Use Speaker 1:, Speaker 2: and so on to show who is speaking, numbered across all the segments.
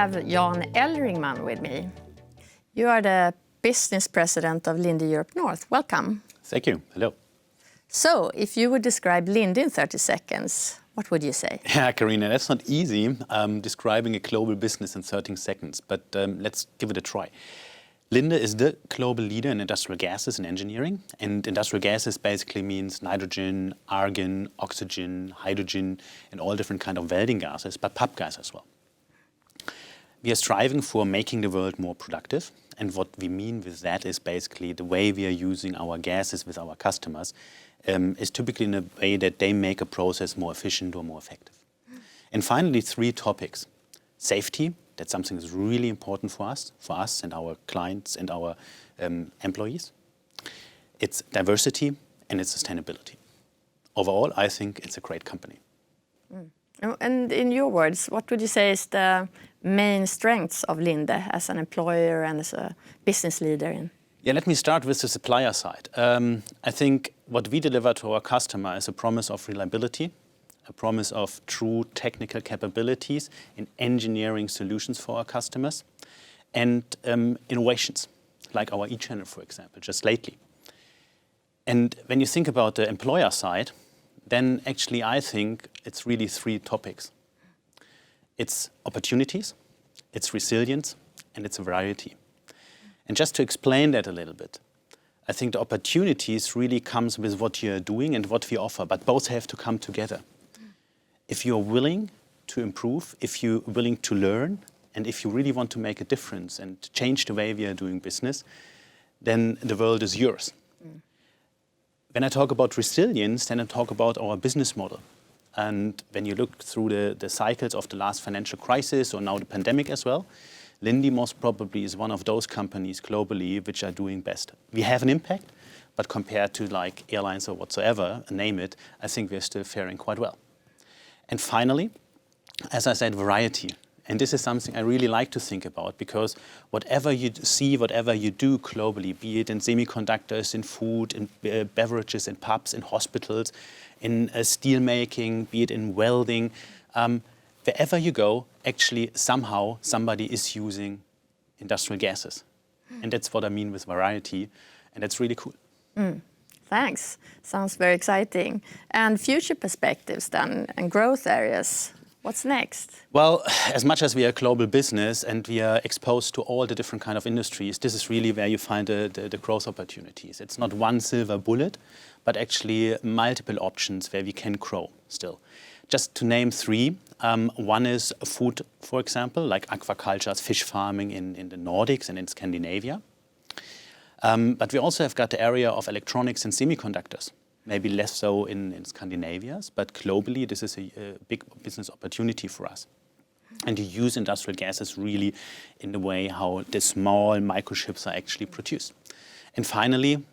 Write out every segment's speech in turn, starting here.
Speaker 1: have Jan Ellringmann with me. You are the business president of Linde Europe North. Welcome.
Speaker 2: Thank you. Hello.
Speaker 1: So, if you would describe Linde in 30 seconds, what would you say?
Speaker 2: Yeah, Karina, that's not easy, describing a global business in 30 seconds, but let's give it a try. Linde is the global leader in industrial gases and engineering. And industrial gases basically means nitrogen, argon, oxygen, hydrogen, and all different kind of welding gases, but pub gas as well. We are striving for making the world more productive. And what we mean with that is basically the way we are using our gases with our customers is typically in a way that they make a process more efficient or more effective. And finally, 3 topics. Safety. That's something that's really important for us and our clients and our employees. It's diversity and it's sustainability. Overall, I think it's a great company.
Speaker 1: And in your words, what would you say is the main strengths of Linde as an employer and as a business leader?
Speaker 2: Yeah, let me start with the supplier side. I think what we deliver to our customer is a promise of reliability, a promise of true technical capabilities in engineering solutions for our customers, and innovations, like our e-channel, for example, just lately. And when you think about the employer side, then actually I think it's really 3 topics. It's opportunities, it's resilience, and it's variety. And just to explain that a little bit, I think the opportunities really comes with what you're doing and what we offer, but both have to come together. If you're willing to improve, if you're willing to learn, and if you really want to make a difference and change the way we are doing business, then the world is yours. When I talk about resilience, then I talk about our business model. And when you look through the cycles of the last financial crisis or now the pandemic as well, Linde most probably is one of those companies globally which are doing best. We have an impact, but compared to like airlines or whatsoever, name it, I think we're still faring quite well. And finally, as I said, variety. And this is something I really like to think about because whatever you see, whatever you do globally, be it in semiconductors, in food, in beverages, in pubs, in hospitals, in steel making, be it in welding, wherever you go, actually somehow somebody is using industrial gases. And that's what I mean with variety. And that's really cool.
Speaker 1: Thanks. Sounds very exciting. And future perspectives then and growth areas. What's next?
Speaker 2: Well, as much as we are a global business and we are exposed to all the different kind of industries, this is really where you find the growth opportunities. It's not one silver bullet, but actually multiple options where we can grow still. Just to name 3, one is food, for example, like aquaculture, fish farming in the Nordics and in Scandinavia. But we also have got the area of electronics and semiconductors. Maybe less so in Scandinavia, but globally this is a big business opportunity for us. And you use industrial gases really in the way how the small microchips are actually produced. And finally,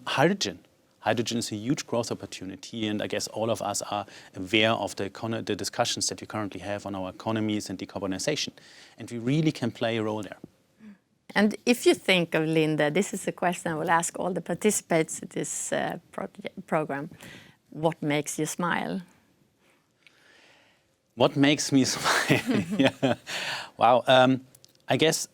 Speaker 2: hydrogen. Hydrogen is a huge growth opportunity, and I guess all of us are aware of the discussions that we currently have on our economies and decarbonization. And we really can play a role there.
Speaker 1: And if you think of Linde, this is a question I will ask all the participants in this program. What makes you smile?
Speaker 2: What makes me smile? Yeah. Wow. I guess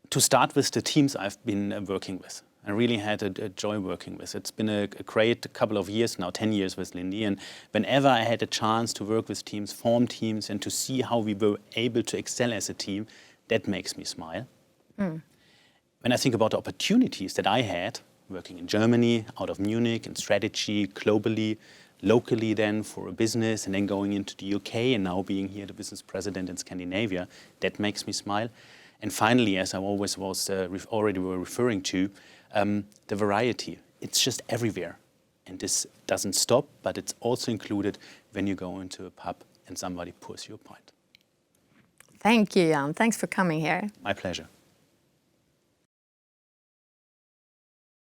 Speaker 2: to start with the teams I've been working with. I really had a joy working with. It's been a great couple of years now, 10 years with Linde. And whenever I had a chance to work with teams, form teams, and to see how we were able to excel as a team, that makes me smile. When I think about the opportunities that I had working in Germany, out of Munich, in strategy, globally, locally then for a business, and then going into the UK and now being here the business president in Scandinavia, that makes me smile. And finally, as I always was already were referring to, the variety. It's just everywhere. And this doesn't stop, but it's also included when you go into a pub and somebody pours you a pint.
Speaker 1: Thank you, Jan. Thanks for coming here.
Speaker 2: My pleasure.